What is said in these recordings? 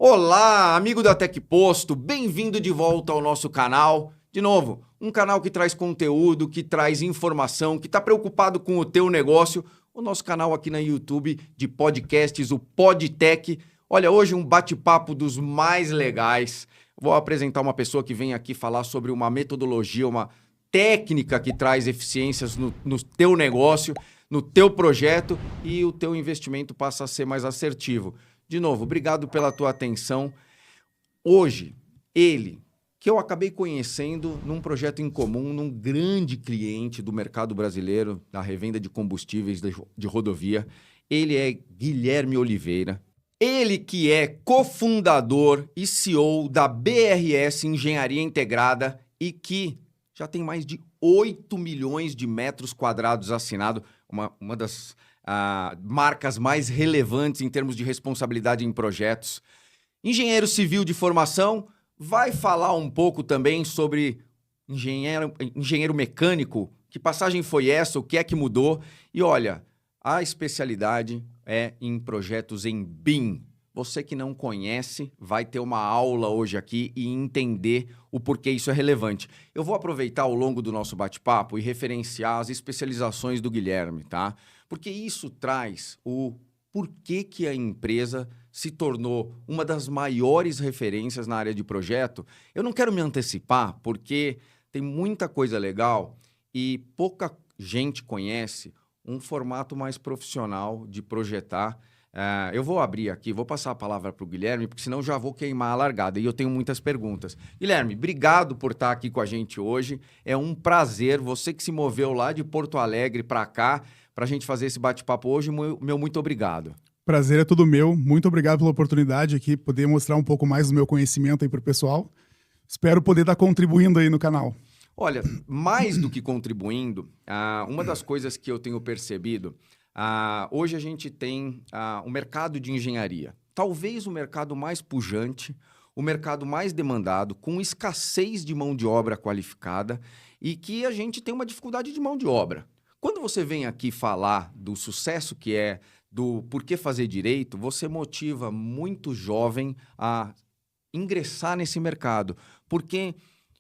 Olá, amigo da TecPosto, bem-vindo de volta ao nosso canal. De novo, um canal que traz conteúdo, que traz informação, que está preocupado com o teu negócio. O nosso canal aqui na YouTube de podcasts, o PodTech. Olha, hoje um bate-papo dos mais legais. Vou apresentar uma pessoa que vem aqui falar sobre uma metodologia, uma técnica que traz eficiências no teu negócio, no teu projeto e o teu investimento passa a ser mais assertivo. De novo, obrigado pela tua atenção. Hoje, ele, que eu acabei conhecendo num projeto em comum, num grande cliente do mercado brasileiro, da revenda de combustíveis de rodovia, ele é Guilherme Oliveira. Ele que é cofundador e CEO da BRS Engenharia Integrada e que já tem mais de 8 milhões de metros quadrados assinado, uma das marcas mais relevantes em termos de responsabilidade em projetos. Engenheiro civil de formação, vai falar um pouco também sobre engenheiro mecânico, que passagem foi essa, o que é que mudou. E olha, a especialidade é em projetos em BIM. Você que não conhece vai ter uma aula hoje aqui e entender o porquê isso é relevante. Eu vou aproveitar ao longo do nosso bate-papo e referenciar as especializações do Guilherme, tá? Porque isso traz o porquê que a empresa se tornou uma das maiores referências na área de projeto. Eu não quero me antecipar porque tem muita coisa legal e pouca gente conhece um formato mais profissional de projetar. Eu vou abrir aqui, vou passar a palavra para o Guilherme, porque senão já vou queimar a largada e eu tenho muitas perguntas. Guilherme, obrigado por estar aqui com a gente hoje. É um prazer, você que se moveu lá de Porto Alegre para cá, para a gente fazer esse bate-papo hoje. Meu muito obrigado. Prazer é todo meu. Muito obrigado pela oportunidade aqui, poder mostrar um pouco mais do meu conhecimento aí para o pessoal. Espero poder estar contribuindo aí no canal. Olha, mais do que contribuindo, uma das coisas que eu tenho percebido, hoje a gente tem o mercado de engenharia. Talvez o mercado mais pujante, o mercado mais demandado, com escassez de mão de obra qualificada e que a gente tem uma dificuldade de mão de obra. Quando você vem aqui falar do sucesso que é, do porquê fazer direito, você motiva muito jovem a ingressar nesse mercado. Porque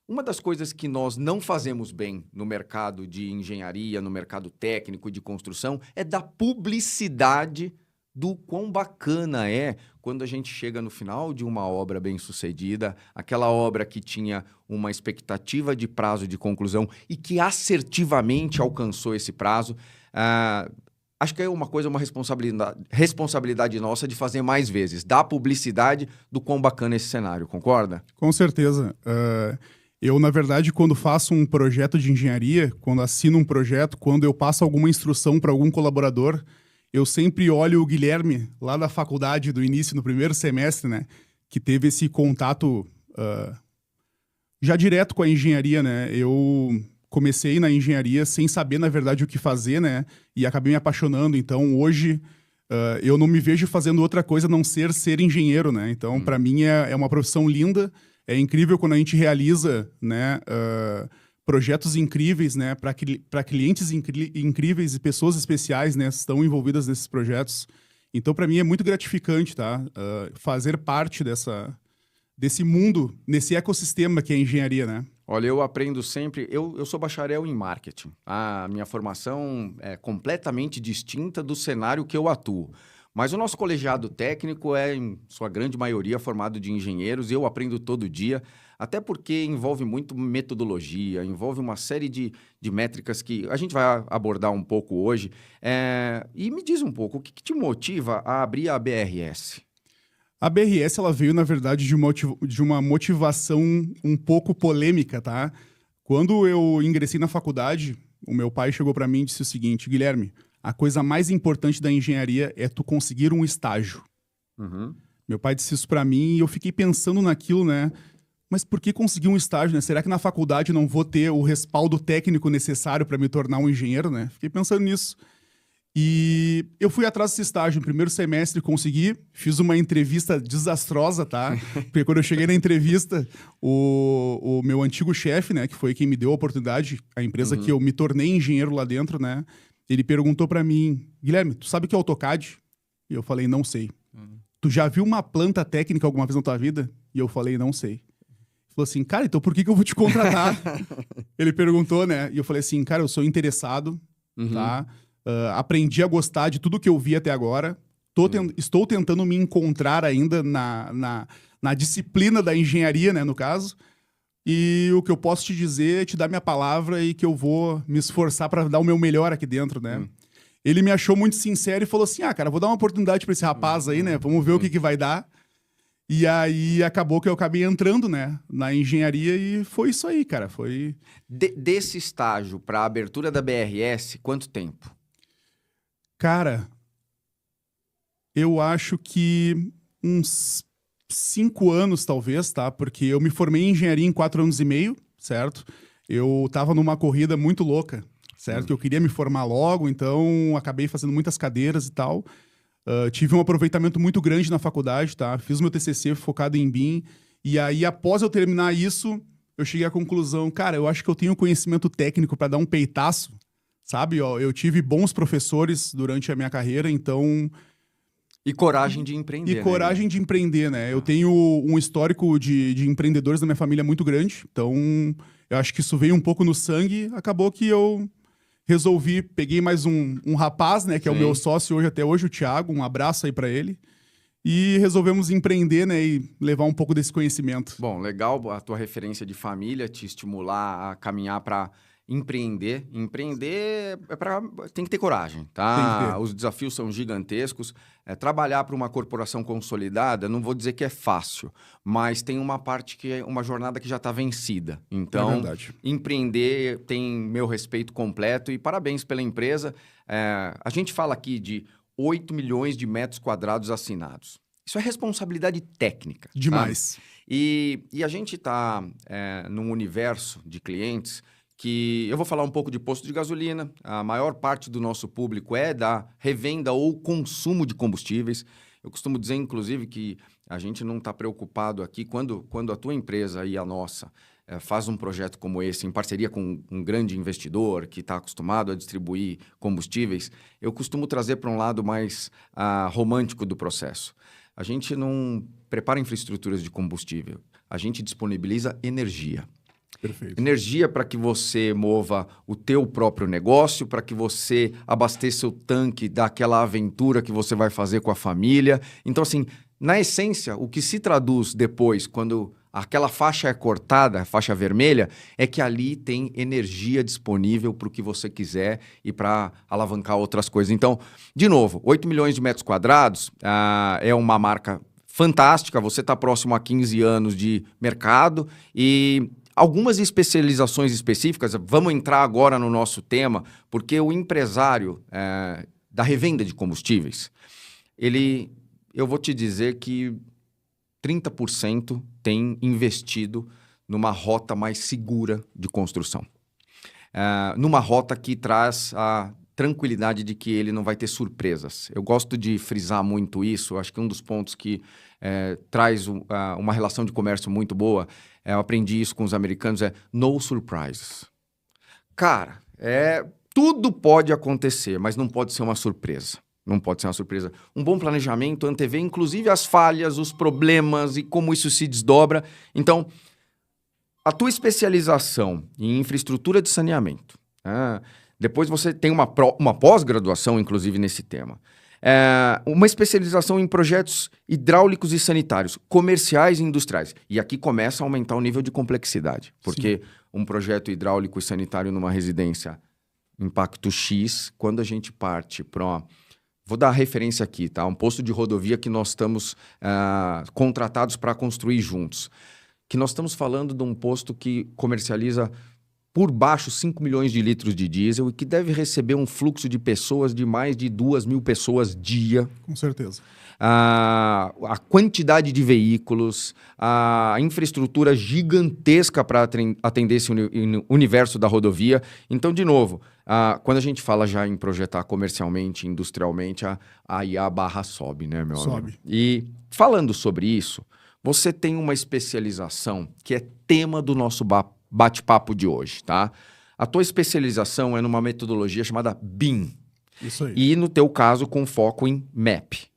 uma das coisas que nós não fazemos bem no mercado de engenharia, no mercado técnico e de construção, é da publicidade do quão bacana é quando a gente chega no final de uma obra bem-sucedida, aquela obra que tinha uma expectativa de prazo de conclusão e que assertivamente alcançou esse prazo. Acho que é uma responsabilidade nossa de fazer mais vezes, dar publicidade do quão bacana é esse cenário, concorda? Com certeza. Eu, na verdade, quando faço um projeto de engenharia, quando assino um projeto, quando eu passo alguma instrução para algum colaborador, eu sempre olho o Guilherme, lá da faculdade, do início, no primeiro semestre, né? Que teve esse contato já direto com a engenharia, né? Eu comecei na engenharia sem saber, na verdade, o que fazer, né? E acabei me apaixonando. Então, hoje, eu não me vejo fazendo outra coisa a não ser engenheiro, né? Então, para mim, é uma profissão linda. É incrível quando a gente realiza, né, projetos incríveis, né, para clientes incríveis e pessoas especiais, né, estão envolvidas nesses projetos. Então, para mim, é muito gratificante, tá? Fazer parte desse mundo, nesse ecossistema que é a engenharia, né? Olha, eu aprendo sempre... Eu sou bacharel em marketing. A minha formação é completamente distinta do cenário que eu atuo. Mas o nosso colegiado técnico é, em sua grande maioria, formado de engenheiros. Eu aprendo todo dia, até porque envolve muito metodologia, envolve uma série de métricas que a gente vai abordar um pouco hoje. E me diz um pouco, o que te motiva a abrir a BRS? A BRS ela veio, na verdade, de uma motivação um pouco polêmica, tá? Quando eu ingressei na faculdade, o meu pai chegou para mim e disse o seguinte: Guilherme, a coisa mais importante da engenharia é tu conseguir um estágio. Uhum. Meu pai disse isso pra mim e eu fiquei pensando naquilo, né? Mas por que conseguir um estágio, né? Será que na faculdade eu não vou ter o respaldo técnico necessário para me tornar um engenheiro, né? Fiquei pensando nisso. E eu fui atrás desse estágio. No primeiro semestre consegui, fiz uma entrevista desastrosa, tá? Porque quando eu cheguei na entrevista, o meu antigo chefe, né? Que foi quem me deu a oportunidade, a empresa que eu me tornei engenheiro lá dentro, né? Ele perguntou pra mim: Guilherme, tu sabe o que é AutoCAD? E eu falei: não sei. tu já viu uma planta técnica alguma vez na tua vida? E eu falei, não sei. Ele falou assim, cara, então por que eu vou te contratar? Ele perguntou, né? E eu falei assim, cara, eu sou interessado, tá? Aprendi a gostar de tudo que eu vi até agora. Estou tentando me encontrar ainda na disciplina da engenharia, né, no caso. E o que eu posso te dizer é te dar minha palavra e que eu vou me esforçar para dar o meu melhor aqui dentro, né? Ele me achou muito sincero e falou assim, cara, vou dar uma oportunidade para esse rapaz aí, né? Vamos ver o que vai dar. E aí acabou que eu acabei entrando, né, na engenharia e foi isso aí, cara. Foi... Desse estágio para a abertura da BRS, quanto tempo? Cara, eu acho que uns 5 anos, talvez, tá? Porque eu me formei em engenharia em 4 anos e meio, certo? Eu tava numa corrida muito louca, certo? Eu queria me formar logo, então acabei fazendo muitas cadeiras e tal. Tive um aproveitamento muito grande na faculdade, tá? Fiz meu TCC focado em BIM. E aí, após eu terminar isso, eu cheguei à conclusão, cara, eu acho que eu tenho conhecimento técnico para dar um peitaço, sabe? Ó, eu tive bons professores durante a minha carreira, então... E coragem de empreender. E coragem de empreender, né? Eu tenho um histórico de empreendedores da minha família muito grande, então eu acho que isso veio um pouco no sangue. Acabou que eu resolvi, peguei mais um rapaz, né? Que é o meu sócio hoje, até hoje, o Thiago. Um abraço aí pra ele. E resolvemos empreender, né? E levar um pouco desse conhecimento. Bom, legal a tua referência de família, te estimular a caminhar para empreender. Empreender tem que ter coragem, tá? Tem que ter. Os desafios são gigantescos. Trabalhar para uma corporação consolidada, não vou dizer que é fácil, mas tem uma parte que é uma jornada que já está vencida. Então, É verdade. empreender tem meu respeito completo e parabéns pela empresa. A gente fala aqui de 8 milhões de metros quadrados assinados. Isso é responsabilidade técnica. Demais. Tá? E a gente está num universo de clientes que eu vou falar um pouco de posto de gasolina. A maior parte do nosso público é da revenda ou consumo de combustíveis. Eu costumo dizer, inclusive, que a gente não está preocupado aqui quando a tua empresa e a nossa faz um projeto como esse, em parceria com um grande investidor que está acostumado a distribuir combustíveis, eu costumo trazer para um lado mais romântico do processo. A gente não prepara infraestruturas de combustível, a gente disponibiliza energia. Perfeito. Energia para que você mova o teu próprio negócio, para que você abasteça o tanque daquela aventura que você vai fazer com a família. Então, assim, na essência, o que se traduz depois, quando aquela faixa é cortada, a faixa vermelha, é que ali tem energia disponível para o que você quiser e para alavancar outras coisas. Então, de novo, 8 milhões de metros quadrados é uma marca fantástica. Você está próximo a 15 anos de mercado e... algumas especializações específicas, vamos entrar agora no nosso tema, porque o empresário da revenda de combustíveis, eu vou te dizer que 30% tem investido numa rota mais segura de construção. Numa rota que traz a tranquilidade de que ele não vai ter surpresas. Eu gosto de frisar muito isso, acho que um dos pontos que traz uma relação de comércio muito boa, eu aprendi isso com os americanos, no surprises. Cara, tudo pode acontecer, mas não pode ser uma surpresa. Não pode ser uma surpresa. Um bom planejamento antevê, inclusive, as falhas, os problemas e como isso se desdobra. Então, a tua especialização em infraestrutura de saneamento, depois você tem uma pós-graduação, inclusive, nesse tema. Uma especialização em projetos hidráulicos e sanitários, comerciais e industriais. E aqui começa a aumentar o nível de complexidade. Porque um projeto hidráulico e sanitário numa residência, impacto X, quando a gente parte para... Vou dar a referência aqui, tá? Um posto de rodovia que nós estamos contratados para construir juntos. Que nós estamos falando de um posto que comercializa... por baixo 5 milhões de litros de diesel e que deve receber um fluxo de pessoas de mais de 2.000 pessoas dia. Com certeza. A quantidade de veículos, a infraestrutura gigantesca para atender esse universo da rodovia. Então, de novo, quando a gente fala já em projetar comercialmente, industrialmente, aí a barra sobe, né, meu amigo? Sobe. E falando sobre isso, você tem uma especialização que é tema do nosso bate-papo de hoje, tá? A tua especialização é numa metodologia chamada BIM. Isso aí. E no teu caso, com foco em MAP.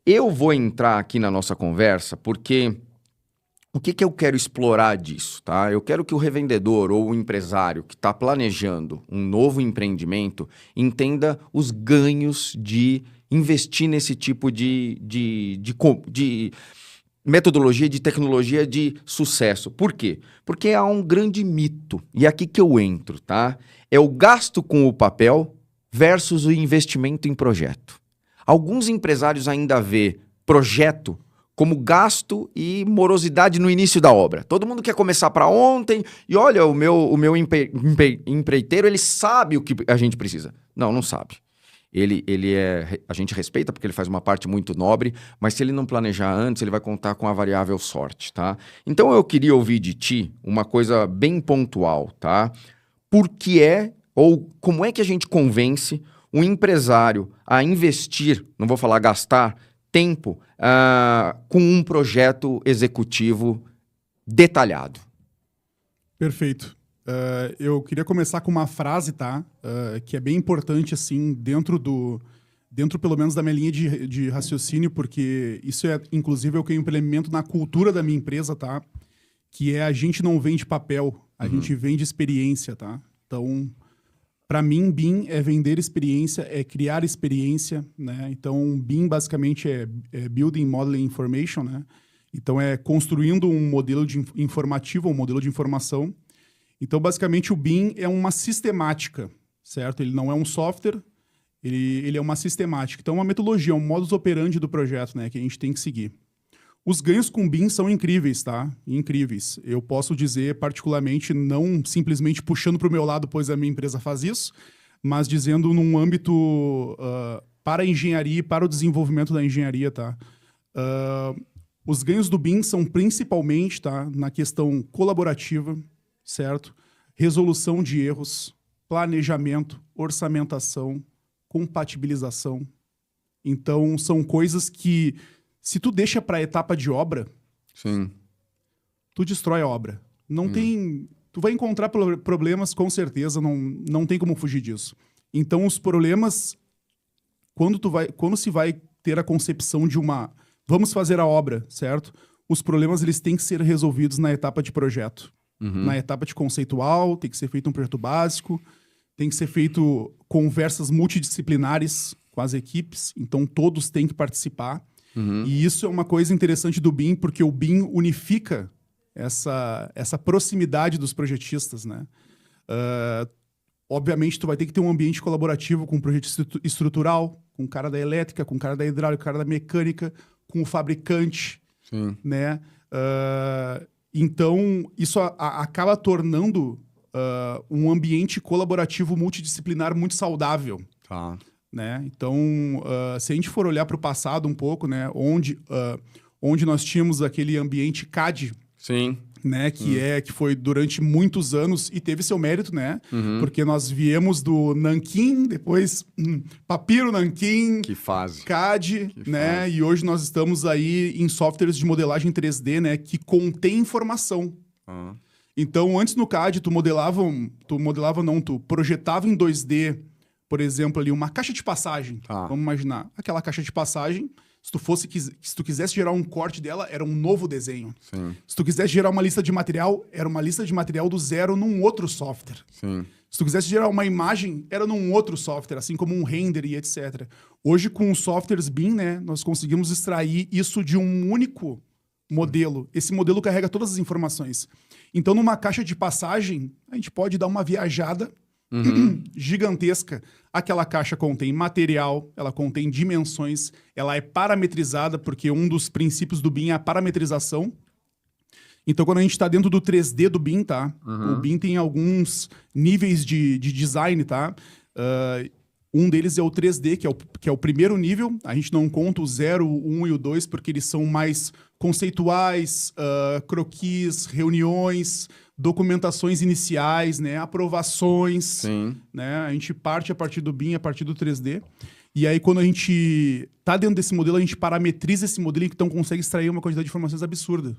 Eu vou entrar aqui na nossa conversa porque o que eu quero explorar disso, tá? Eu quero que o revendedor ou o empresário que está planejando um novo empreendimento entenda os ganhos de investir nesse tipo de metodologia, de tecnologia de sucesso. Por quê? Porque há um grande mito, e é aqui que eu entro, tá? É o gasto com o papel versus o investimento em projeto. Alguns empresários ainda vê projeto como gasto e morosidade no início da obra. Todo mundo quer começar para ontem e olha, o meu empreiteiro, ele sabe o que a gente precisa. Não, não sabe. A gente respeita porque ele faz uma parte muito nobre, mas se ele não planejar antes, ele vai contar com a variável sorte, tá? Então eu queria ouvir de ti uma coisa bem pontual, tá? Por que ou como é que a gente convence um empresário a investir, não vou falar gastar, tempo com um projeto executivo detalhado? Perfeito. Eu queria começar com uma frase, tá? Que é bem importante, assim, dentro pelo menos da minha linha de raciocínio, porque isso é, inclusive, o que eu implemento na cultura da minha empresa, tá? Que é a gente não vende papel, a gente vende experiência, tá? Então, para mim, BIM é vender experiência, é criar experiência, né? Então, BIM basicamente é Building Modeling Information, né? Então, é construindo um modelo informativo, um modelo de informação. Então, basicamente, o BIM é uma sistemática, certo? Ele não é um software, ele é uma sistemática. Então, é uma metodologia, um modus operandi do projeto, né? Que a gente tem que seguir. Os ganhos com BIM são incríveis, tá? Incríveis. Eu posso dizer, particularmente, não simplesmente puxando para o meu lado, pois a minha empresa faz isso, mas dizendo num âmbito para a engenharia e para o desenvolvimento da engenharia, tá? Os ganhos do BIM são principalmente, tá, na questão colaborativa, certo? Resolução de erros, planejamento, orçamentação, compatibilização. Então, são coisas que, se tu deixa para a etapa de obra, sim, tu destrói a obra. Não tem... Tu vai encontrar problemas, com certeza, não tem como fugir disso. Então, os problemas, quando se vai ter a concepção de uma... Vamos fazer a obra, certo? Os problemas, eles têm que ser resolvidos na etapa de projeto. Na etapa de conceitual, tem que ser feito um projeto básico, tem que ser feito conversas multidisciplinares com as equipes, então todos têm que participar. E isso é uma coisa interessante do BIM, porque o BIM unifica essa proximidade dos projetistas, né? Obviamente, tu vai ter que ter um ambiente colaborativo com o projetista estrutural, com o cara da elétrica, com o cara da hidráulica, com o cara da mecânica, com o fabricante, né? Então, isso acaba tornando um ambiente colaborativo multidisciplinar muito saudável. Tá. Né? Então, se a gente for olhar para o passado um pouco, né, onde nós tínhamos aquele ambiente CAD, sim, né, que foi durante muitos anos e teve seu mérito, né? Porque nós viemos do Nanquim, depois Papiro Nanquim, que fase, CAD, que né? fase. E hoje nós estamos aí em softwares de modelagem 3D, né, que contém informação. Então, antes no CAD, tu projetava em 2D, por exemplo, ali uma caixa de passagem. Vamos imaginar. Aquela caixa de passagem, se tu quisesse gerar um corte dela, era um novo desenho. Sim. Se tu quisesse gerar uma lista de material, era uma lista de material do zero num outro software. Sim. Se tu quisesse gerar uma imagem, era num outro software, assim como um render e etc. Hoje, com os softwares BIM, né, nós conseguimos extrair isso de um único modelo. Esse modelo carrega todas as informações. Então, numa caixa de passagem, a gente pode dar uma viajada gigantesca. Aquela caixa contém material, ela contém dimensões, ela é parametrizada, porque um dos princípios do BIM é a parametrização. Então, quando a gente está dentro do 3D do BIM, tá? O BIM tem alguns níveis de design, tá? Um deles é o 3D, que é o primeiro nível. A gente não conta o 0, o 1 e o 2, porque eles são mais conceituais, croquis, reuniões, documentações iniciais, né? Aprovações. Sim. Né? A gente parte a partir do BIM, a partir do 3D. E aí, quando a gente está dentro desse modelo, a gente parametriza esse modelo e então consegue extrair uma quantidade de informações absurda.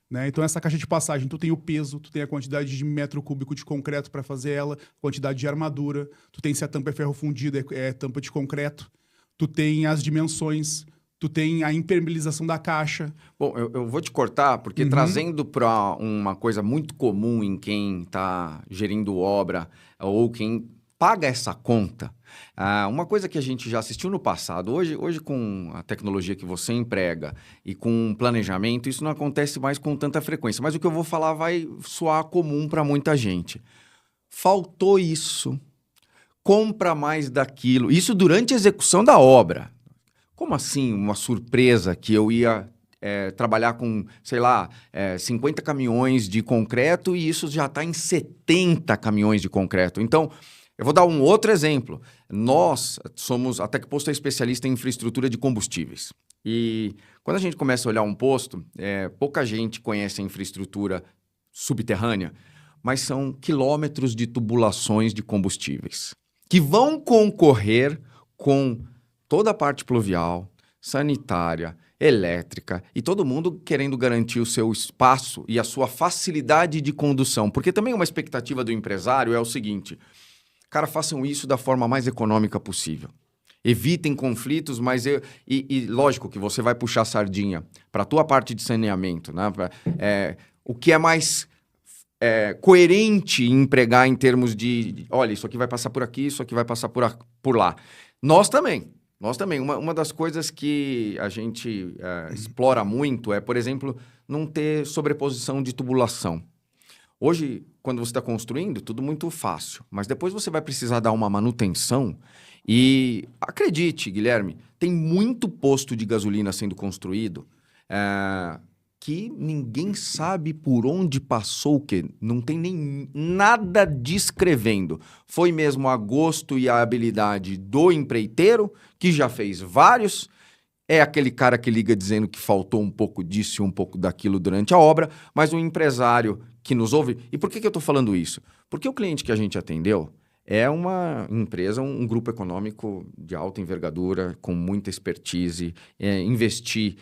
Né? Então, essa caixa de passagem, tu tem o peso, tu tem a quantidade de metro cúbico de concreto para fazer ela, quantidade de armadura, tu tem se a tampa é ferro fundido, é tampa de concreto, tu tem as dimensões, tu tem a impermeabilização da caixa. Bom, eu vou te cortar, porque trazendo para uma coisa muito comum em quem está gerindo obra ou quem paga essa conta, uma coisa que a gente já assistiu no passado, hoje com a tecnologia que você emprega e com planejamento, isso não acontece mais com tanta frequência. Mas o que eu vou falar vai soar comum para muita gente. Faltou isso, compra mais daquilo, isso durante a execução da obra. Como assim uma surpresa que eu ia trabalhar com, sei lá, 50 caminhões de concreto e isso já está em 70 caminhões de concreto? Então, eu vou dar um outro exemplo. Nós somos, a Tecposto é especialista em infraestrutura de combustíveis. E quando a gente começa a olhar um posto, pouca gente conhece a infraestrutura subterrânea, mas são quilômetros de tubulações de combustíveis que vão concorrer com toda a parte pluvial, sanitária, elétrica e todo mundo querendo garantir o seu espaço e a sua facilidade de condução. Porque também uma expectativa do empresário é o seguinte: cara, façam isso da forma mais econômica possível. Evitem conflitos, mas lógico que você vai puxar a sardinha para a tua parte de saneamento, né? O que é mais coerente em empregar em termos de, olha, isso aqui vai passar por aqui, isso aqui vai passar por lá. Nós também. Uma das coisas que a gente explora muito é, por exemplo, não ter sobreposição de tubulação. Hoje, quando você está construindo, tudo muito fácil, mas depois você vai precisar dar uma manutenção e, acredite, Guilherme, tem muito posto de gasolina sendo construído que ninguém sabe por onde passou o quê. Não tem nem nada descrevendo. Foi mesmo a gosto e a habilidade do empreiteiro, que já fez vários. É aquele cara que liga dizendo que faltou um pouco disso e um pouco daquilo durante a obra, mas o empresário que nos ouve... E por que eu estou falando isso? Porque o cliente que a gente atendeu é uma empresa, um grupo econômico de alta envergadura, com muita expertise. Investir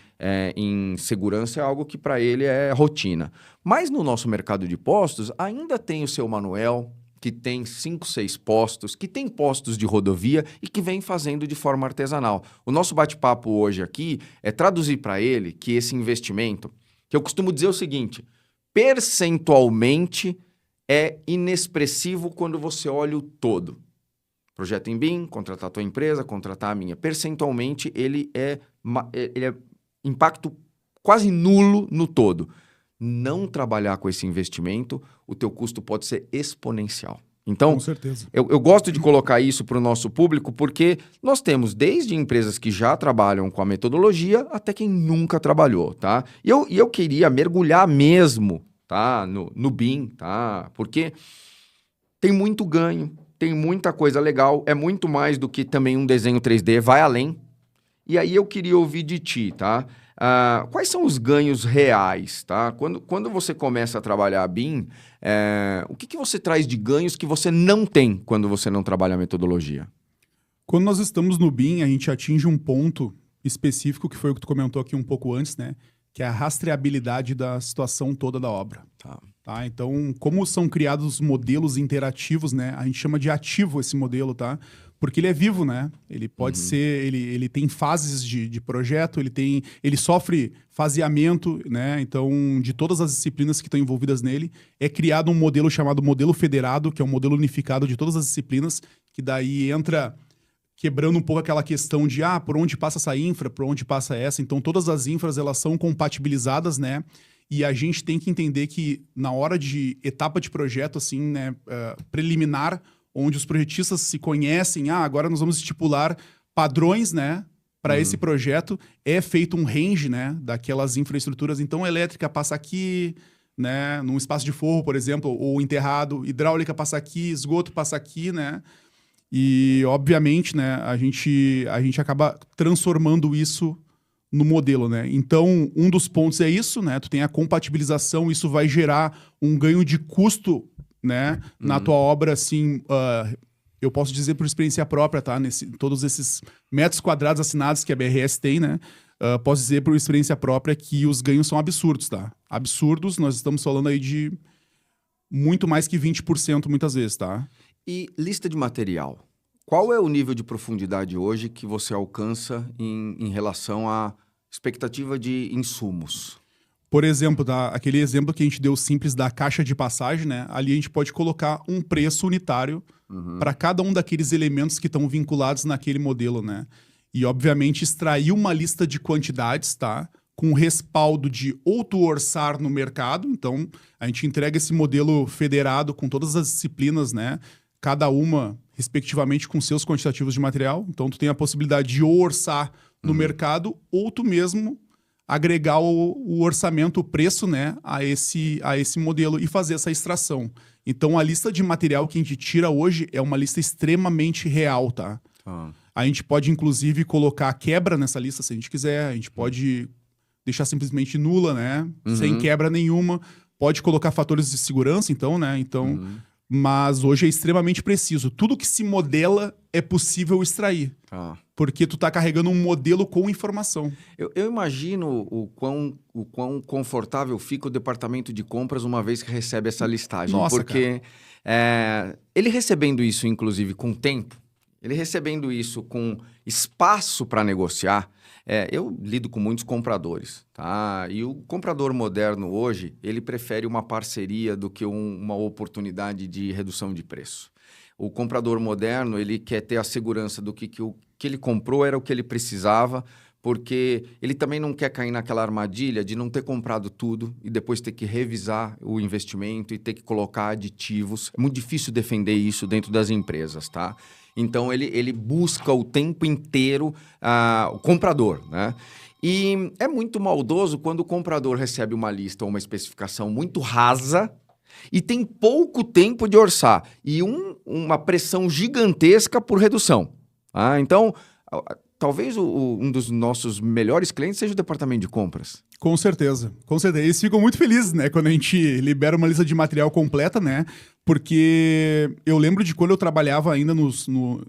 em segurança é algo que para ele é rotina. Mas no nosso mercado de postos, ainda tem o seu Manuel, que tem 5, 6 postos, que tem postos de rodovia e que vem fazendo de forma artesanal. O nosso bate-papo hoje aqui é traduzir para ele que esse investimento, que eu costumo dizer o seguinte: percentualmente é inexpressivo quando você olha o todo. Projeto em BIM, contratar a tua empresa, contratar a minha. Percentualmente, ele é impacto quase nulo no todo. Não trabalhar com esse investimento, o teu custo pode ser exponencial. Então, com certeza. Eu gosto de colocar isso para o nosso público porque nós temos desde empresas que já trabalham com a metodologia até quem nunca trabalhou, tá? E eu queria mergulhar mesmo, tá? No BIM, tá? Porque tem muito ganho, tem muita coisa legal, é muito mais do que também um desenho 3D, vai além. E aí eu queria ouvir de ti, tá? Quais são os ganhos reais, tá? Quando você começa a trabalhar BIM, o que você traz de ganhos que você não tem quando você não trabalha a metodologia? Quando nós estamos no BIM, a gente atinge um ponto específico, que foi o que tu comentou aqui um pouco antes, né? Que é a rastreabilidade da situação toda da obra. Tá? Então, como são criados modelos interativos, né? A gente chama de ativo esse modelo, tá? Porque ele é vivo, né? Ele pode ser, ele tem fases de projeto, ele sofre faseamento, né? Então, de todas as disciplinas que estão envolvidas nele, é criado um modelo chamado modelo federado, que é um modelo unificado de todas as disciplinas, que daí entra quebrando um pouco aquela questão de, por onde passa essa infra, por onde passa essa. Então, todas as infras, elas são compatibilizadas, né? E a gente tem que entender que na hora de etapa de projeto, assim, né, preliminar, onde os projetistas se conhecem, agora nós vamos estipular padrões, né, para esse projeto, é feito um range, né, daquelas infraestruturas. Então, elétrica passa aqui, né, num espaço de forro, por exemplo, ou enterrado, hidráulica passa aqui, esgoto passa aqui, né, e, obviamente, né, a gente acaba transformando isso no modelo, né? Então, um dos pontos é isso, né? Tu tem a compatibilização, isso vai gerar um ganho de custo, né? Na tua obra, assim, eu posso dizer por experiência própria, tá? Todos esses metros quadrados assinados que a BRS tem, né? Posso dizer por experiência própria que os ganhos são absurdos, tá? Absurdos, nós estamos falando aí de muito mais que 20% muitas vezes, tá? E lista de material. Qual é o nível de profundidade hoje que você alcança em relação à expectativa de insumos? Por exemplo, aquele exemplo que a gente deu simples da caixa de passagem, né? Ali a gente pode colocar um preço unitário para cada um daqueles elementos que estão vinculados naquele modelo, né? E, obviamente, extrair uma lista de quantidades, tá? Com respaldo de ou tu orçar no mercado. Então, a gente entrega esse modelo federado com todas as disciplinas, né? Cada uma, respectivamente, com seus quantitativos de material. Então, tu tem a possibilidade de ou orçar no mercado ou tu mesmo agregar o orçamento, o preço, né, a esse modelo e fazer essa extração. Então, a lista de material que a gente tira hoje é uma lista extremamente real, tá? A gente pode, inclusive, colocar quebra nessa lista, se a gente quiser. A gente pode deixar simplesmente nula, né? Sem quebra nenhuma. Pode colocar fatores de segurança, então, né? Então, mas hoje é extremamente preciso. Tudo que se modela é possível extrair. Porque tu tá carregando um modelo com informação. Eu imagino o quão confortável fica o departamento de compras uma vez que recebe essa listagem. Nossa, porque ele recebendo isso, inclusive, com tempo, ele recebendo isso com espaço para negociar, eu lido com muitos compradores, tá? E o comprador moderno hoje, ele prefere uma parceria do que uma oportunidade de redução de preço. O comprador moderno, ele quer ter a segurança do que o que ele comprou era o que ele precisava, porque ele também não quer cair naquela armadilha de não ter comprado tudo e depois ter que revisar o investimento e ter que colocar aditivos. É muito difícil defender isso dentro das empresas, tá? Então, ele busca o tempo inteiro o comprador, né? E é muito maldoso quando o comprador recebe uma lista ou uma especificação muito rasa e tem pouco tempo de orçar e uma pressão gigantesca por redução. Então, talvez um dos nossos melhores clientes seja o departamento de compras. Com certeza, com certeza. Eles ficam muito felizes, né? Quando a gente libera uma lista de material completa, né? Porque eu lembro de quando eu trabalhava ainda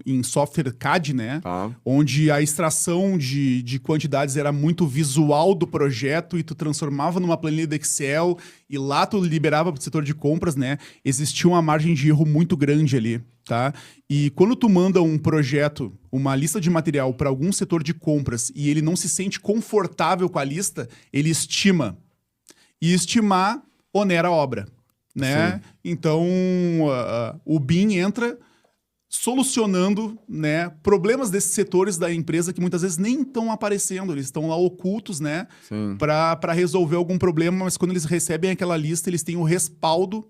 em software CAD, né? Onde a extração de quantidades era muito visual do projeto e tu transformava numa planilha do Excel e lá tu liberava para o setor de compras, né? Existia uma margem de erro muito grande ali, tá? E quando tu manda um projeto, uma lista de material para algum setor de compras e ele não se sente confortável com a lista, ele estima. E estimar onera a obra. Né? Sim. Então, o BIM entra solucionando, né, problemas desses setores da empresa que muitas vezes nem estão aparecendo, eles estão lá ocultos, né, para resolver algum problema, mas quando eles recebem aquela lista, eles têm o respaldo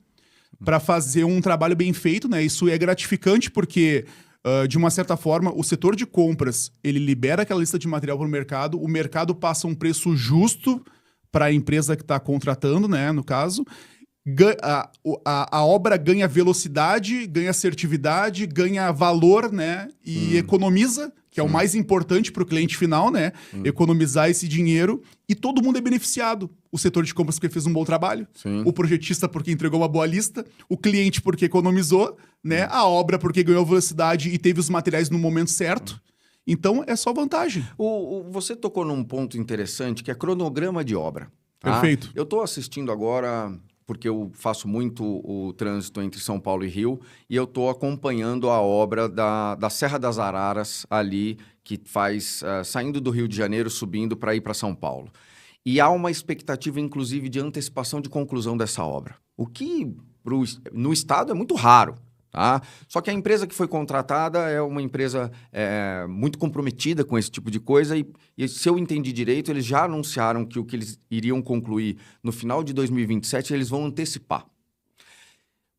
para fazer um trabalho bem feito, né? Isso é gratificante porque, de uma certa forma, o setor de compras, ele libera aquela lista de material para o mercado passa um preço justo para a empresa que está contratando, né, no caso. A obra ganha velocidade, ganha assertividade, ganha valor, né? E economiza, que é o mais importante para o cliente final, né? Economizar esse dinheiro e todo mundo é beneficiado. O setor de compras porque fez um bom trabalho, o projetista porque entregou uma boa lista, o cliente porque economizou, né? A obra porque ganhou velocidade e teve os materiais no momento certo. Então, é só vantagem. Você tocou num ponto interessante, que é cronograma de obra. Tá? Perfeito. Eu estou assistindo agora, porque eu faço muito o trânsito entre São Paulo e Rio, e eu estou acompanhando a obra da Serra das Araras ali, que faz saindo do Rio de Janeiro, subindo para ir para São Paulo. E há uma expectativa, inclusive, de antecipação de conclusão dessa obra. O que no estado é muito raro. Tá? Só que a empresa que foi contratada é uma empresa muito comprometida com esse tipo de coisa e se eu entendi direito, eles já anunciaram que o que eles iriam concluir no final de 2027, eles vão antecipar.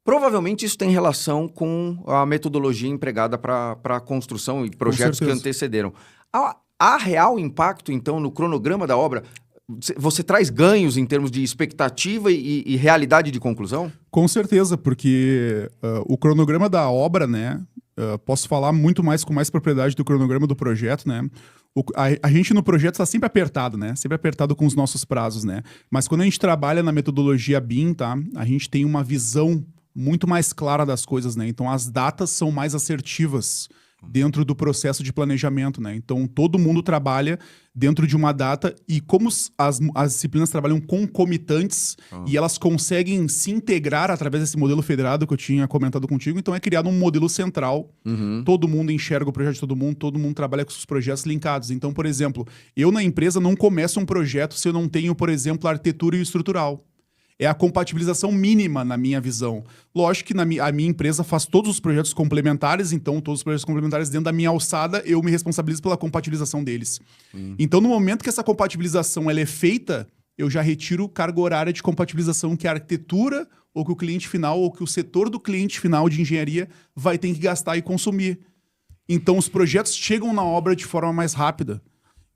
Provavelmente isso tem relação com a metodologia empregada para a construção e projetos que antecederam. Há real impacto, então, no cronograma da obra? Você traz ganhos em termos de expectativa e realidade de conclusão? Com certeza, porque o cronograma da obra, né? Posso falar muito mais com mais propriedade do cronograma do projeto, né? A gente no projeto está sempre apertado, né? Sempre apertado com os nossos prazos, né? Mas quando a gente trabalha na metodologia BIM, tá? A gente tem uma visão muito mais clara das coisas, né? Então as datas são mais assertivas. dentro do processo de planejamento, né? Então, todo mundo trabalha dentro de uma data e como as disciplinas trabalham concomitantes e elas conseguem se integrar através desse modelo federado que eu tinha comentado contigo, então é criado um modelo central, todo mundo enxerga o projeto de todo mundo trabalha com os projetos linkados. Então, por exemplo, eu na empresa não começo um projeto se eu não tenho, por exemplo, a arquitetura e o estrutural. É a compatibilização mínima na minha visão. Lógico que a minha empresa faz todos os projetos complementares, então todos os projetos complementares dentro da minha alçada, eu me responsabilizo pela compatibilização deles. Então, no momento que essa compatibilização ela é feita, eu já retiro carga horária de compatibilização que a arquitetura, ou que o cliente final, ou que o setor do cliente final de engenharia vai ter que gastar e consumir. Então, os projetos chegam na obra de forma mais rápida.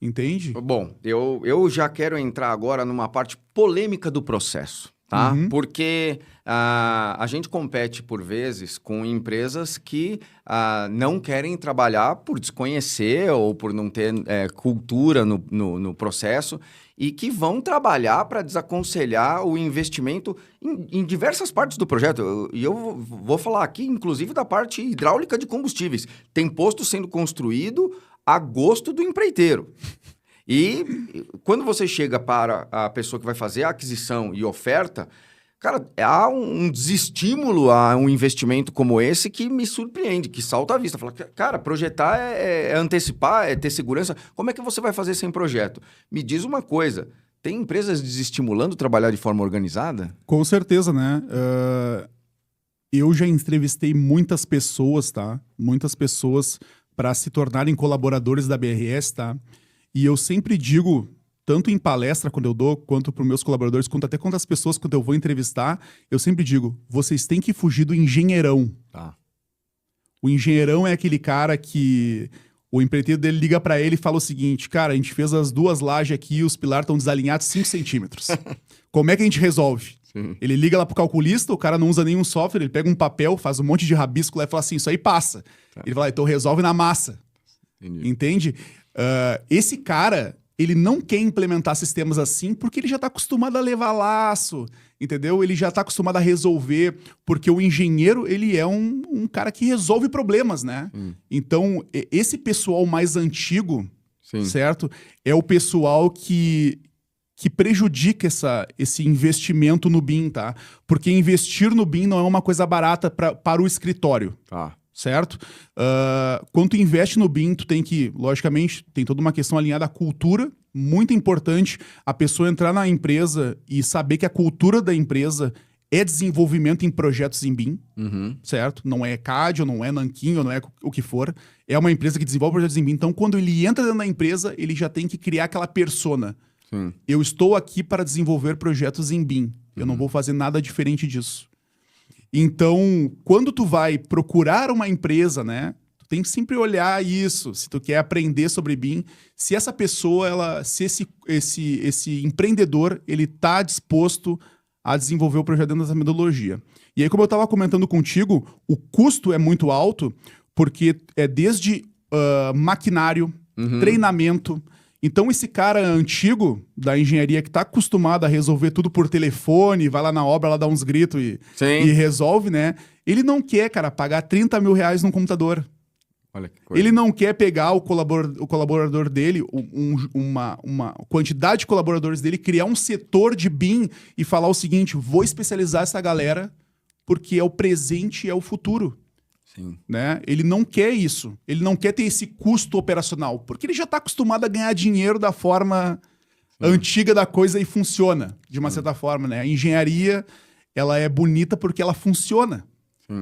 Entende? Bom, eu já quero entrar agora numa parte polêmica do processo, tá? Porque a gente compete, por vezes, com empresas que não querem trabalhar por desconhecer ou por não ter cultura no processo e que vão trabalhar para desaconselhar o investimento em diversas partes do projeto. E eu vou falar aqui, inclusive, da parte hidráulica de combustíveis. Tem posto sendo construído a gosto do empreiteiro. E quando você chega para a pessoa que vai fazer a aquisição e oferta, cara, há um desestímulo a um investimento como esse que me surpreende, que salta à vista. Fala, cara, projetar é antecipar, é ter segurança. Como é que você vai fazer sem projeto? Me diz uma coisa, tem empresas desestimulando trabalhar de forma organizada? Com certeza, né? Eu já entrevistei muitas pessoas, tá? Muitas pessoas para se tornarem colaboradores da BRS, tá? E eu sempre digo, tanto em palestra quando eu dou, quanto para os meus colaboradores, quanto até quando as pessoas quando eu vou entrevistar, eu sempre digo, vocês têm que fugir do engenheirão. Tá. O engenheirão é aquele cara que o empreiteiro dele liga para ele e fala o seguinte, cara, a gente fez as duas lajes aqui e os pilares estão desalinhados 5 centímetros. Como é que a gente resolve? Sim. Ele liga lá pro calculista, o cara não usa nenhum software, ele pega um papel, faz um monte de rabisco lá e fala assim, isso aí passa. Tá. Ele fala, então resolve na massa. Entendi. Entende? Esse cara, ele não quer implementar sistemas assim porque ele já está acostumado a levar laço, entendeu? Ele já está acostumado a resolver, porque o engenheiro, ele é um cara que resolve problemas, né? Então, esse pessoal mais antigo, sim, certo? É o pessoal que prejudica esse investimento no BIM, tá? Porque investir no BIM não é uma coisa barata para o escritório, tá? Certo? Quando tu investe no BIM, tu tem que, logicamente, tem toda uma questão alinhada à cultura, muito importante a pessoa entrar na empresa e saber que a cultura da empresa é desenvolvimento em projetos em BIM, certo? Não é CAD, ou não é Nanquim, ou não é o que for. É uma empresa que desenvolve projetos em BIM. Então, quando ele entra dentro da empresa, ele já tem que criar aquela persona. Eu estou aqui para desenvolver projetos em BIM. Eu não vou fazer nada diferente disso. Então, quando tu vai procurar uma empresa, né? Tu tem que sempre olhar isso. Se tu quer aprender sobre BIM, se essa pessoa, se esse empreendedor, ele tá disposto a desenvolver o projeto dentro dessa metodologia. E aí, como eu estava comentando contigo, o custo é muito alto, porque é desde maquinário, treinamento. Então, esse cara antigo da engenharia que está acostumado a resolver tudo por telefone, vai lá na obra, lá dá uns gritos e resolve, né? Ele não quer, cara, pagar 30 mil reais num computador. Olha que coisa. Ele não quer pegar o colaborador dele, uma quantidade de colaboradores dele, criar um setor de BIM e falar o seguinte, vou especializar essa galera porque é o presente e é o futuro. Sim. Né? Ele não quer isso. Ele não quer ter esse custo operacional, porque ele já está acostumado a ganhar dinheiro da forma antiga da coisa e funciona, de uma certa forma. Né? A engenharia, ela é bonita porque ela funciona.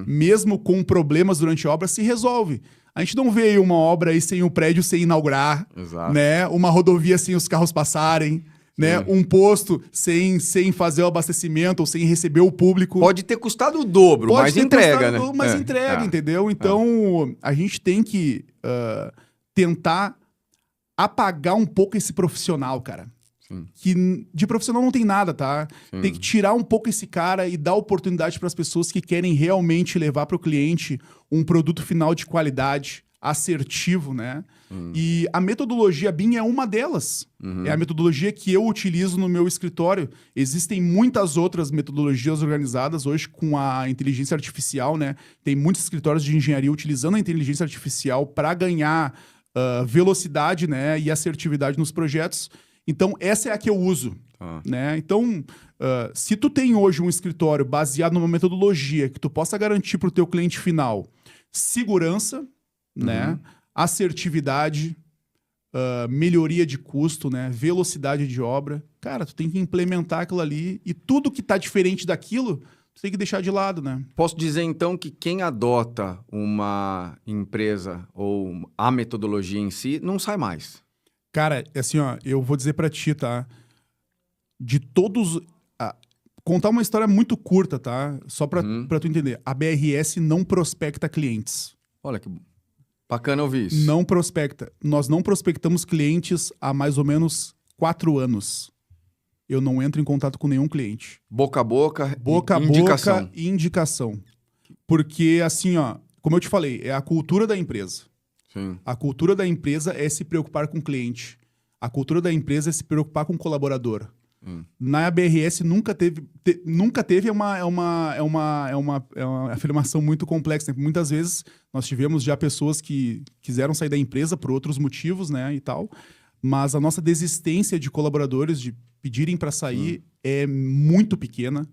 Mesmo com problemas durante a obra, se resolve. A gente não vê uma obra aí sem o prédio sem inaugurar, né? Uma rodovia sem os carros passarem, né? Um posto sem fazer o abastecimento ou sem receber o público. Pode ter custado o dobro, mas entrega, né? Mas entrega, entendeu? Então, a gente tem que tentar apagar um pouco esse profissional, cara. Que de profissional não tem nada, tá? Tem que tirar um pouco esse cara e dar oportunidade para as pessoas que querem realmente levar para o cliente um produto final de qualidade, assertivo, né? E a metodologia BIM é uma delas. É a metodologia que eu utilizo no meu escritório. Existem muitas outras metodologias organizadas hoje com a inteligência artificial, né? Tem muitos escritórios de engenharia utilizando a inteligência artificial para ganhar velocidade, né? E assertividade nos projetos. Então, essa é a que eu uso. Né? Então, se tu tem hoje um escritório baseado numa metodologia que tu possa garantir para o teu cliente final segurança, né? Assertividade, melhoria de custo, né? Velocidade de obra. Cara, tu tem que implementar aquilo ali e tudo que tá diferente daquilo, tu tem que deixar de lado, né? Posso dizer, então, que quem adota uma empresa ou a metodologia em si não sai mais. Cara, assim, ó, eu vou dizer pra ti, tá? De todos... contar uma história muito curta, tá? Só pra tu entender. A BRS não prospecta clientes. Olha que bacana ouvir isso. Não prospecta. Nós não prospectamos clientes há mais ou menos 4 anos. Eu não entro em contato com nenhum cliente. Boca a boca, Boca a indicação. boca e indicação. Porque, assim, ó, como eu te falei, é a cultura da empresa. Sim. A cultura da empresa é se preocupar com o cliente. A cultura da empresa é se preocupar com o colaborador. Na BRS nunca teve uma afirmação muito complexa, né? Muitas vezes nós tivemos já pessoas que quiseram sair da empresa por outros motivos, né, e tal, mas a nossa desistência de colaboradores de pedirem para sair é muito pequena.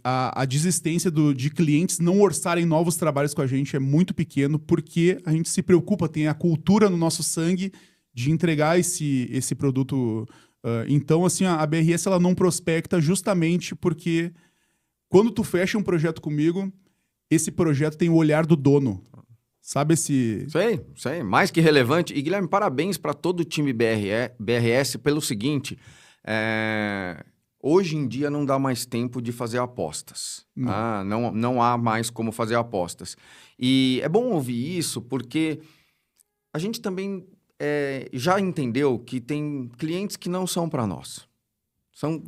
A desistência de clientes não orçarem novos trabalhos com a gente é muito pequeno, porque a gente se preocupa, tem a cultura no nosso sangue de entregar esse produto. Então, assim, a BRS ela não prospecta justamente porque quando tu fecha um projeto comigo, esse projeto tem o olhar do dono. Sabe esse... Isso aí, mais que relevante. E, Guilherme, parabéns para todo o time BRS pelo seguinte, hoje em dia não dá mais tempo de fazer apostas. Não há mais como fazer apostas. E é bom ouvir isso porque a gente também... já entendeu que tem clientes que não são para nós.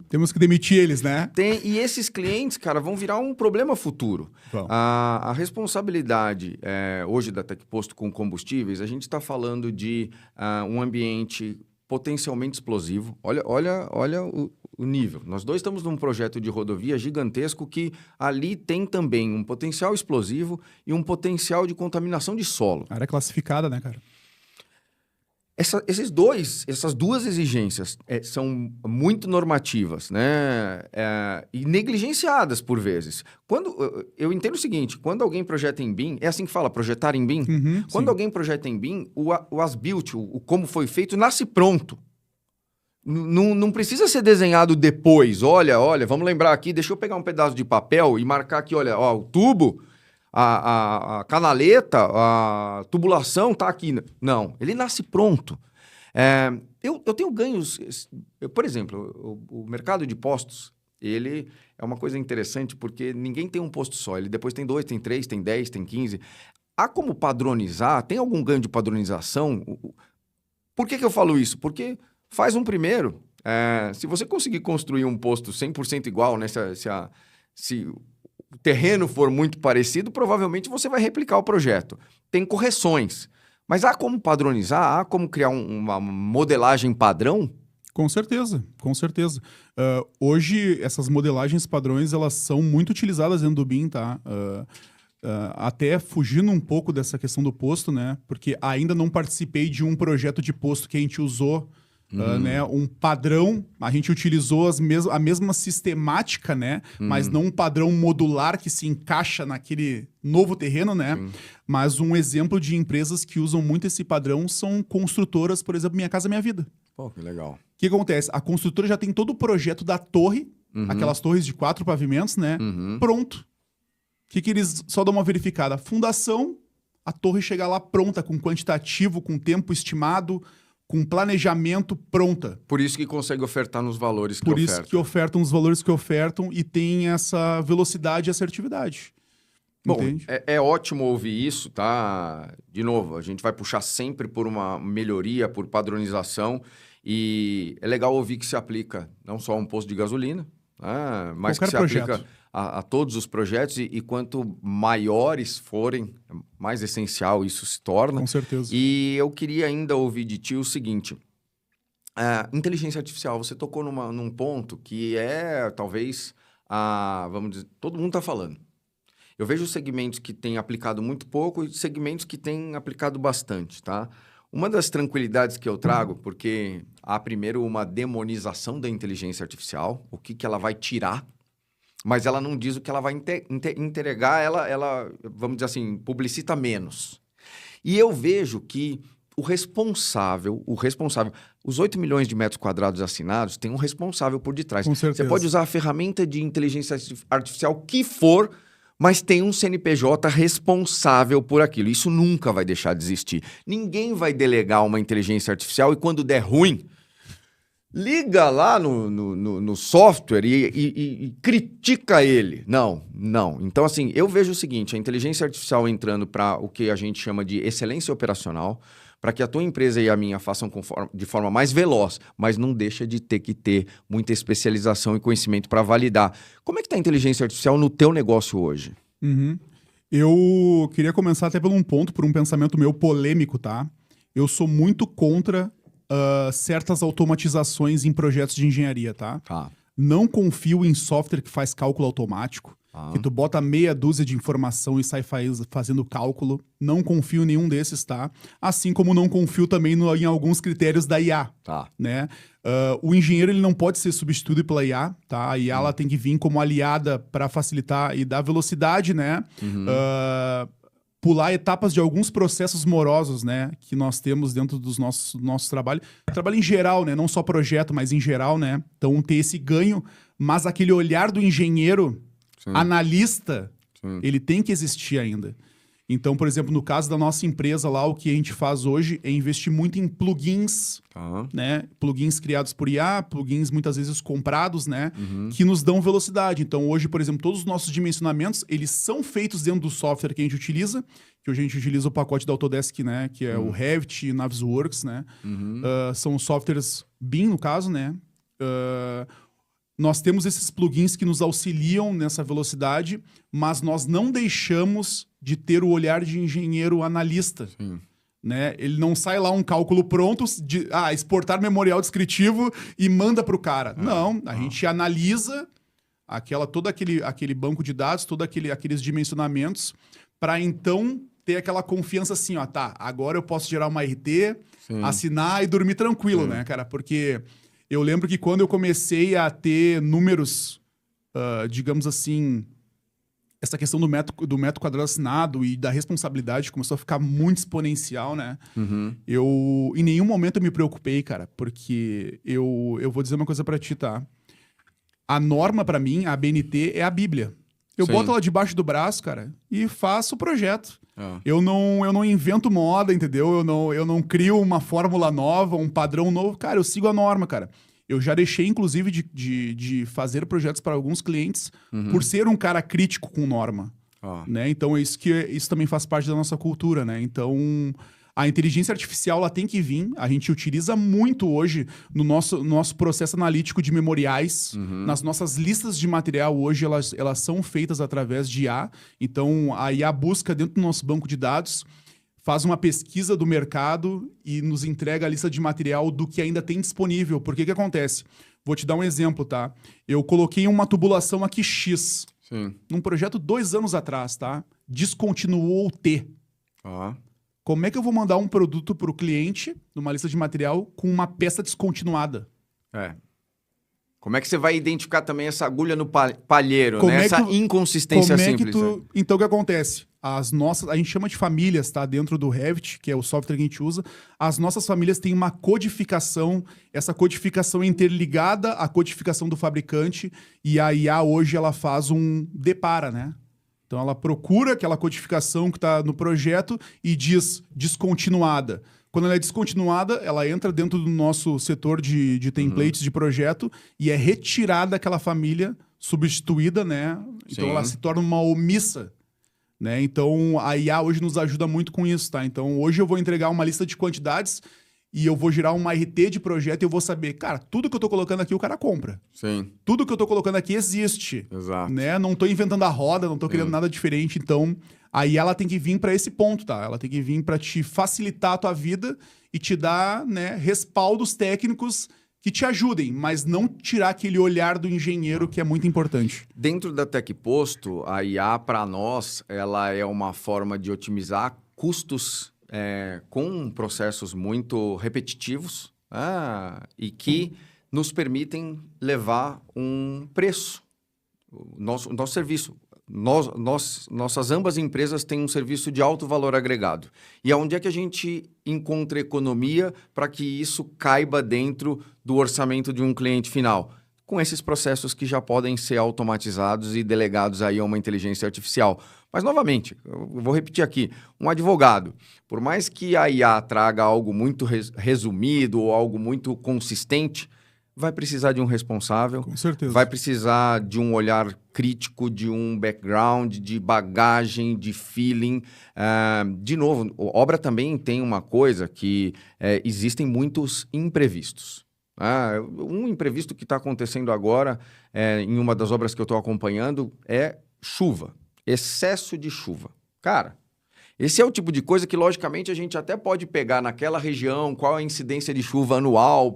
Temos que demitir eles, né? E esses clientes, cara, vão virar um problema futuro. A responsabilidade hoje da TecPosto com combustíveis, a gente está falando de um ambiente potencialmente explosivo. Olha o nível. Nós dois estamos num projeto de rodovia gigantesco que ali tem também um potencial explosivo e um potencial de contaminação de solo. A área classificada, né, cara? Essas duas exigências são muito normativas, né? E negligenciadas por vezes. Eu entendo o seguinte, quando alguém projeta em BIM, é assim que fala, projetar em BIM? Quando alguém projeta em BIM, o as-built, o como foi feito, nasce pronto. Não precisa ser desenhado depois. Olha, vamos lembrar aqui, deixa eu pegar um pedaço de papel e marcar aqui, olha, o tubo... A canaleta, a tubulação tá aqui. Não, ele nasce pronto. Eu tenho ganhos... por exemplo, o mercado de postos, ele é uma coisa interessante porque ninguém tem um posto só. Ele depois tem 2, tem 3, tem 10, tem 15. Há como padronizar? Tem algum ganho de padronização? Por que eu falo isso? Porque faz um primeiro. Se você conseguir construir um posto 100% igual, né? Se o terreno for muito parecido, provavelmente você vai replicar o projeto. Tem correções. Mas há como padronizar? Há como criar uma modelagem padrão? Com certeza, com certeza. Hoje, essas modelagens padrões, elas são muito utilizadas dentro do BIM, tá? Até fugindo um pouco dessa questão do posto, né? Porque ainda não participei de um projeto de posto que a gente usou né, um padrão, a gente utilizou a mesma sistemática, né, mas não um padrão modular que se encaixa naquele novo terreno, né, mas um exemplo de empresas que usam muito esse padrão são construtoras, por exemplo, Minha Casa Minha Vida. Pô, que legal. O que acontece? A construtora já tem todo o projeto da torre, aquelas torres de 4 pavimentos, né, pronto. O que eles só dão uma verificada? Fundação, a torre chega lá pronta, com quantitativo, com tempo estimado, com planejamento pronta. Por isso que consegue ofertar nos valores que ofertam. Por isso que ofertam os valores que ofertam e tem essa velocidade e assertividade. Bom, é ótimo ouvir isso, tá? De novo, a gente vai puxar sempre por uma melhoria, por padronização. E é legal ouvir que se aplica não só a um posto de gasolina, Mas Qualquer que se projeto. aplica a todos os projetos e quanto maiores forem, mais essencial isso se torna. Com certeza. E eu queria ainda ouvir de ti o seguinte, inteligência artificial, você tocou num ponto que é, talvez, vamos dizer, todo mundo está falando. Eu vejo segmentos que têm aplicado muito pouco e segmentos que têm aplicado bastante, tá? Uma das tranquilidades que eu trago, porque há primeiro uma demonização da inteligência artificial, o que ela vai tirar, mas ela não diz o que ela vai entregar, ela, vamos dizer assim, publicita menos. E eu vejo que o responsável, os 8 milhões de metros quadrados assinados, tem um responsável por detrás. Com certeza. Você pode usar a ferramenta de inteligência artificial que for, mas tem um CNPJ responsável por aquilo. Isso nunca vai deixar de existir. Ninguém vai delegar uma inteligência artificial e quando der ruim, liga lá no software e critica ele. Não. Então, assim, eu vejo o seguinte, a inteligência artificial entrando para o que a gente chama de excelência operacional, para que a tua empresa e a minha façam de forma mais veloz, mas não deixa de ter que ter muita especialização e conhecimento para validar. Como é que está a inteligência artificial no teu negócio hoje? Eu queria começar até por um pensamento meu polêmico, tá? Eu sou muito contra certas automatizações em projetos de engenharia, tá? Tá. Não confio em software que faz cálculo automático, que tu bota meia dúzia de informação e sai fazendo cálculo. Não confio em nenhum desses, tá? Assim como não confio também em alguns critérios da IA, Tá. né? O engenheiro ele não pode ser substituído pela IA, tá? A IA ela tem que vir como aliada para facilitar e dar velocidade, né? Pular etapas de alguns processos morosos, né? Que nós temos dentro dos nossos trabalhos. Trabalho em geral, né? Não só projeto, mas em geral, né? Então ter esse ganho, mas aquele olhar do engenheiro analista, ele tem que existir ainda. Então, por exemplo, no caso da nossa empresa lá, o que a gente faz hoje é investir muito em plugins, né? Plugins criados por IA, plugins muitas vezes comprados, né? Que nos dão velocidade. Então, hoje, por exemplo, todos os nossos dimensionamentos, eles são feitos dentro do software que a gente utiliza, que hoje a gente utiliza o pacote da Autodesk, né? Que é o Revit e Navisworks, né? São softwares BIM, no caso, né? Nós temos esses plugins que nos auxiliam nessa velocidade, mas nós não deixamos de ter o olhar de engenheiro analista. Né? Ele não sai lá um cálculo pronto de exportar memorial descritivo e manda para o cara. Não, a gente analisa todo aquele banco de dados, todos aqueles dimensionamentos, para então ter aquela confiança assim, agora eu posso gerar uma RT, assinar e dormir tranquilo, né, cara? Porque eu lembro que quando eu comecei a ter números, digamos assim, essa questão do metro quadrado assinado e da responsabilidade começou a ficar muito exponencial, né? Eu, em nenhum momento eu me preocupei, cara, porque eu vou dizer uma coisa pra ti, tá? A norma pra mim, a ABNT, é a Bíblia. Eu boto ela debaixo do braço, cara, e faço o projeto. Eu não invento moda, entendeu? Eu não crio uma fórmula nova, um padrão novo. Cara, eu sigo a norma, cara. Eu já deixei, inclusive, de fazer projetos para alguns clientes por ser um cara crítico com norma. Né? Então, isso também faz parte da nossa cultura, né? Então, a inteligência artificial ela tem que vir. A gente utiliza muito hoje no nosso processo analítico de memoriais. Nas nossas listas de material hoje, elas são feitas através de IA. Então, a IA busca dentro do nosso banco de dados, faz uma pesquisa do mercado e nos entrega a lista de material do que ainda tem disponível. Por que acontece? Vou te dar um exemplo, tá? Eu coloquei uma tubulação aqui X. Num projeto 2 anos atrás, tá? Descontinuou o T. Como é que eu vou mandar um produto para o cliente, numa lista de material, com uma peça descontinuada? Como é que você vai identificar também essa agulha no palheiro, né? Essa inconsistência simples? Então, o que acontece? A gente chama de famílias, tá? Dentro do Revit, que é o software que a gente usa. As nossas famílias têm uma codificação. Essa codificação é interligada à codificação do fabricante. E a IA hoje, ela faz depara, né? Então, ela procura aquela codificação que está no projeto e diz descontinuada. Quando ela é descontinuada, ela entra dentro do nosso setor de templates de projeto e é retirada aquela família, substituída, né? Então, ela se torna uma omissa. Né? Então, a IA hoje nos ajuda muito com isso, tá? Então, hoje eu vou entregar uma lista de quantidades e eu vou gerar uma RT de projeto e eu vou saber, cara, tudo que eu tô colocando aqui o cara compra. Sim. Tudo que eu tô colocando aqui existe. Exato. Né? Não tô inventando a roda, não tô criando nada diferente. Então, aí ela tem que vir para esse ponto, tá? Ela tem que vir para te facilitar a tua vida e te dar, né, respaldos técnicos que te ajudem, mas não tirar aquele olhar do engenheiro que é muito importante. Dentro da TecPosto, a IA, para nós, ela é uma forma de otimizar custos com processos muito repetitivos e que nos permitem levar um preço. O nosso serviço. Nossas ambas empresas têm um serviço de alto valor agregado. E aonde é que a gente encontra economia para que isso caiba dentro do orçamento de um cliente final? Com esses processos que já podem ser automatizados e delegados aí a uma inteligência artificial. Mas, novamente, eu vou repetir aqui, um advogado, por mais que a IA traga algo muito resumido ou algo muito consistente, vai precisar de um responsável. Com certeza. Vai precisar de um olhar crítico, de um background, de bagagem, de feeling. De novo, obra também tem uma coisa que existem muitos imprevistos. Um imprevisto que está acontecendo agora em uma das obras que eu estou acompanhando é chuva. Excesso de chuva. Cara, esse é o tipo de coisa que, logicamente, a gente até pode pegar naquela região, qual a incidência de chuva anual,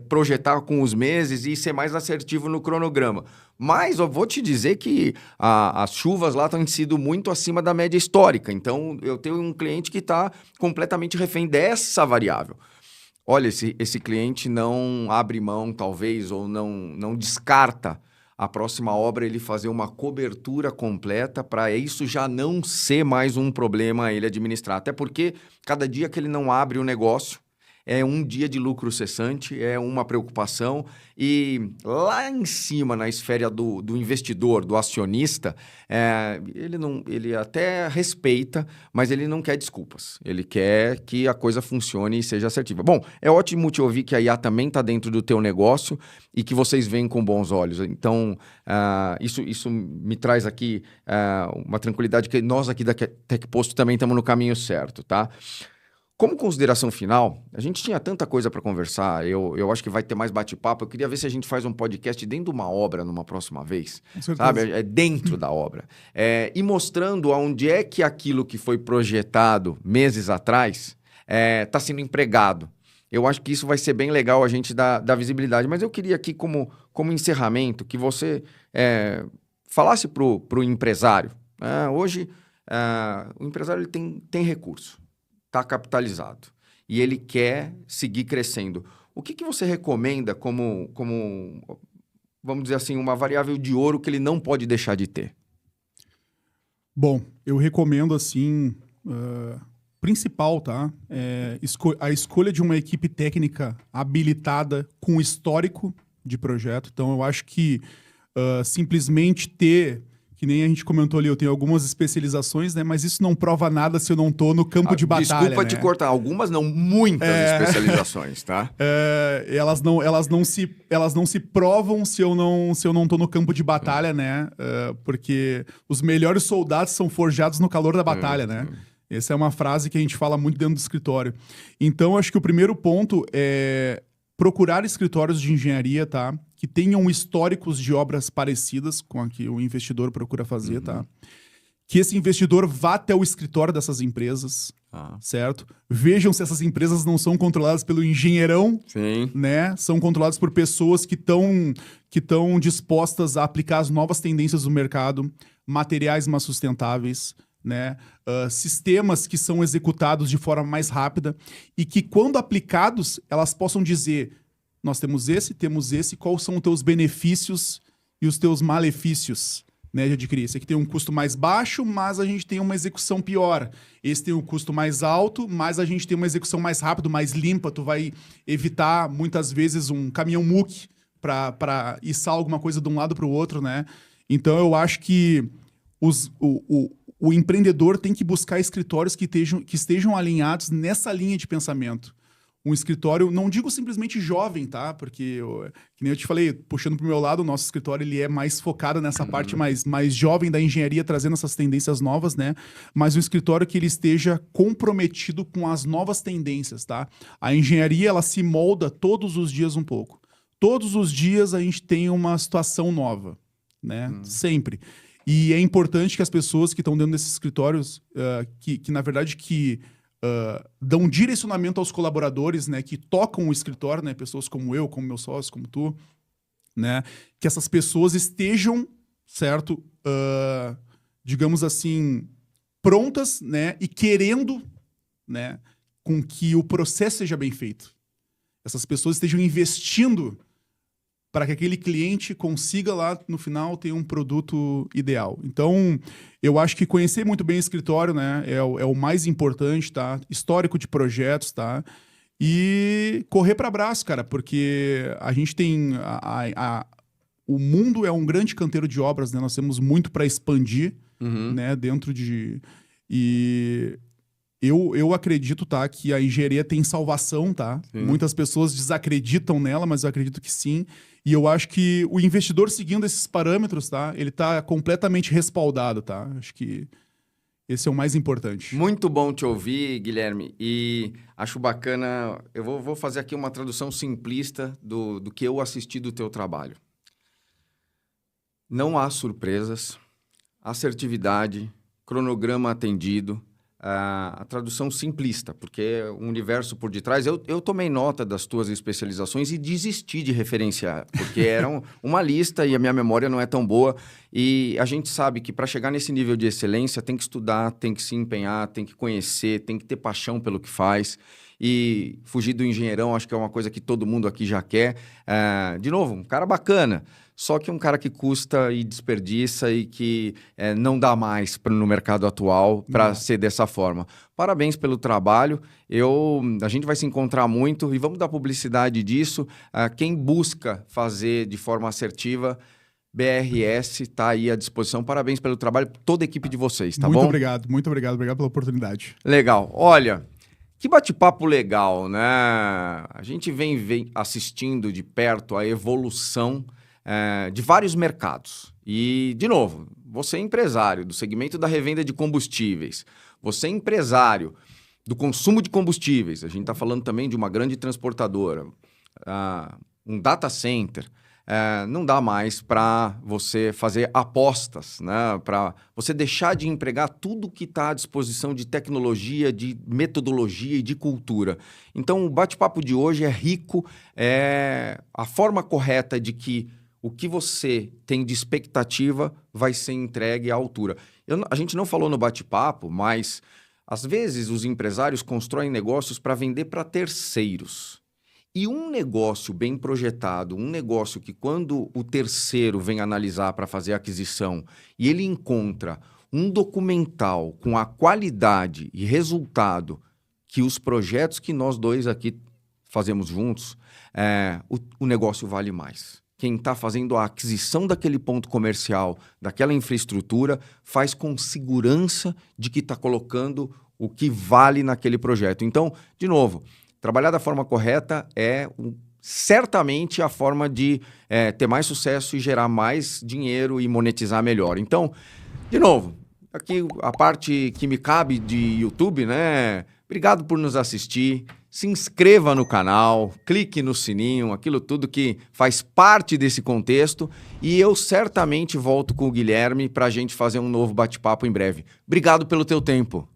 projetar com os meses e ser mais assertivo no cronograma. Mas eu vou te dizer que as chuvas lá têm sido muito acima da média histórica. Então, eu tenho um cliente que está completamente refém dessa variável. Olha, esse cliente não abre mão, talvez, ou não descarta a próxima obra ele fazer uma cobertura completa para isso já não ser mais um problema a ele administrar. Até porque cada dia que ele não abre o negócio é um dia de lucro cessante, é uma preocupação. E lá em cima, na esfera do investidor, do acionista, ele até respeita, mas ele não quer desculpas. Ele quer que a coisa funcione e seja assertiva. Bom, é ótimo te ouvir que a IA também está dentro do teu negócio e que vocês veem com bons olhos. Então, isso me traz aqui uma tranquilidade que nós aqui da TecPosto também estamos no caminho certo, tá? Como consideração final, a gente tinha tanta coisa para conversar, eu acho que vai ter mais bate-papo. Eu queria ver se a gente faz um podcast dentro de uma obra numa próxima vez, sabe? Dentro da obra. E mostrando aonde é que aquilo que foi projetado meses atrás está sendo empregado. Eu acho que isso vai ser bem legal a gente dar visibilidade. Mas eu queria aqui, como encerramento, que você falasse para o empresário. Hoje, o empresário ele tem recurso. Está capitalizado e ele quer seguir crescendo. O que você recomenda como, vamos dizer assim, uma variável de ouro que ele não pode deixar de ter? Bom, eu recomendo, assim, principal, tá? A escolha de uma equipe técnica habilitada com histórico de projeto. Então, eu acho que simplesmente ter... Que nem a gente comentou ali, eu tenho algumas especializações, né? Mas isso não prova nada se eu não tô no campo de batalha. Desculpa te cortar, algumas não, muitas especializações, tá? Elas não se provam se eu não tô no campo de batalha, né? Porque os melhores soldados são forjados no calor da batalha, né? Essa é uma frase que a gente fala muito dentro do escritório. Então, acho que o primeiro ponto é procurar escritórios de engenharia, tá? Que tenham históricos de obras parecidas com a que o investidor procura fazer, tá? Que esse investidor vá até o escritório dessas empresas, certo? Vejam se essas empresas não são controladas pelo engenheirão, sim, né? São controladas por pessoas que estão dispostas a aplicar as novas tendências do mercado, materiais mais sustentáveis, né? Sistemas que são executados de forma mais rápida e que, quando aplicados, elas possam dizer: nós temos esse, quais são os teus benefícios e os teus malefícios, né, de adquirir. Esse aqui tem um custo mais baixo, mas a gente tem uma execução pior. Esse tem um custo mais alto, mas a gente tem uma execução mais rápida, mais limpa. Tu vai evitar, muitas vezes, um caminhão muque para içar alguma coisa de um lado para o outro, né? Então, eu acho que o empreendedor tem que buscar escritórios que estejam alinhados nessa linha de pensamento. um escritório, não digo simplesmente jovem, tá? Porque, que nem eu te falei, puxando pro meu lado, o nosso escritório ele é mais focado nessa parte mais jovem da engenharia, trazendo essas tendências novas, né? Mas um escritório que ele esteja comprometido com as novas tendências, tá? A engenharia, ela se molda todos os dias um pouco. Todos os dias a gente tem uma situação nova, né? Sempre. E é importante que as pessoas que estão dentro desses escritórios, que na verdade, dão direcionamento aos colaboradores, né, que tocam o escritório, né, pessoas como eu, como meu sócio, como tu, né, que essas pessoas estejam, certo, digamos assim, prontas, né, e querendo, né, com que o processo seja bem feito. Essas pessoas estejam investindo para que aquele cliente consiga lá, no final, ter um produto ideal. Então, eu acho que conhecer muito bem o escritório, né, é o mais importante, tá? Histórico de projetos, tá? E correr para abraço, cara, porque a gente tem... o mundo é um grande canteiro de obras, né? Nós temos muito para expandir, né, dentro de... E... Eu acredito, tá, que a engenharia tem salvação, tá? Sim. Muitas pessoas desacreditam nela, mas eu acredito que sim. E eu acho que o investidor seguindo esses parâmetros, tá? Ele tá completamente respaldado, tá? Acho que esse é o mais importante. Muito bom te ouvir, Guilherme. E acho bacana... Eu vou fazer aqui uma tradução simplista do que eu assisti do teu trabalho. Não há surpresas, assertividade, cronograma atendido... A tradução simplista, porque é um universo por detrás. Eu tomei nota das tuas especializações e desisti de referenciar, porque eram uma lista e a minha memória não é tão boa. E a gente sabe que para chegar nesse nível de excelência tem que estudar, tem que se empenhar, tem que conhecer, tem que ter paixão pelo que faz. E fugir do engenheirão acho que é uma coisa que todo mundo aqui já quer. De novo, um cara bacana. Só que um cara que custa e desperdiça e que não dá mais no mercado atual para ser dessa forma. Parabéns pelo trabalho. A gente vai se encontrar muito e vamos dar publicidade disso. Quem busca fazer de forma assertiva, BRS está aí à disposição. Parabéns pelo trabalho, toda a equipe de vocês, tá bom? Muito obrigado pela oportunidade. Legal. Olha, que bate-papo legal, né? A gente vem assistindo de perto a evolução de vários mercados. E, de novo, você é empresário do segmento da revenda de combustíveis, você é empresário do consumo de combustíveis, a gente está falando também de uma grande transportadora, um data center, não dá mais para você fazer apostas, né? Para você deixar de empregar tudo que está à disposição de tecnologia, de metodologia e de cultura. Então, o bate-papo de hoje é rico, a forma correta de que o que você tem de expectativa vai ser entregue à altura. A gente não falou no bate-papo, mas às vezes os empresários constroem negócios para vender para terceiros. E um negócio bem projetado, um negócio que quando o terceiro vem analisar para fazer a aquisição e ele encontra um documental com a qualidade e resultado que os projetos que nós dois aqui fazemos juntos, o negócio vale mais. Quem está fazendo a aquisição daquele ponto comercial, daquela infraestrutura, faz com segurança de que está colocando o que vale naquele projeto. Então, de novo, trabalhar da forma correta é certamente a forma de ter mais sucesso e gerar mais dinheiro e monetizar melhor. Então, de novo, aqui a parte que me cabe de YouTube, né? Obrigado por nos assistir. Se inscreva no canal, clique no sininho, aquilo tudo que faz parte desse contexto. E eu certamente volto com o Guilherme para a gente fazer um novo bate-papo em breve. Obrigado pelo teu tempo.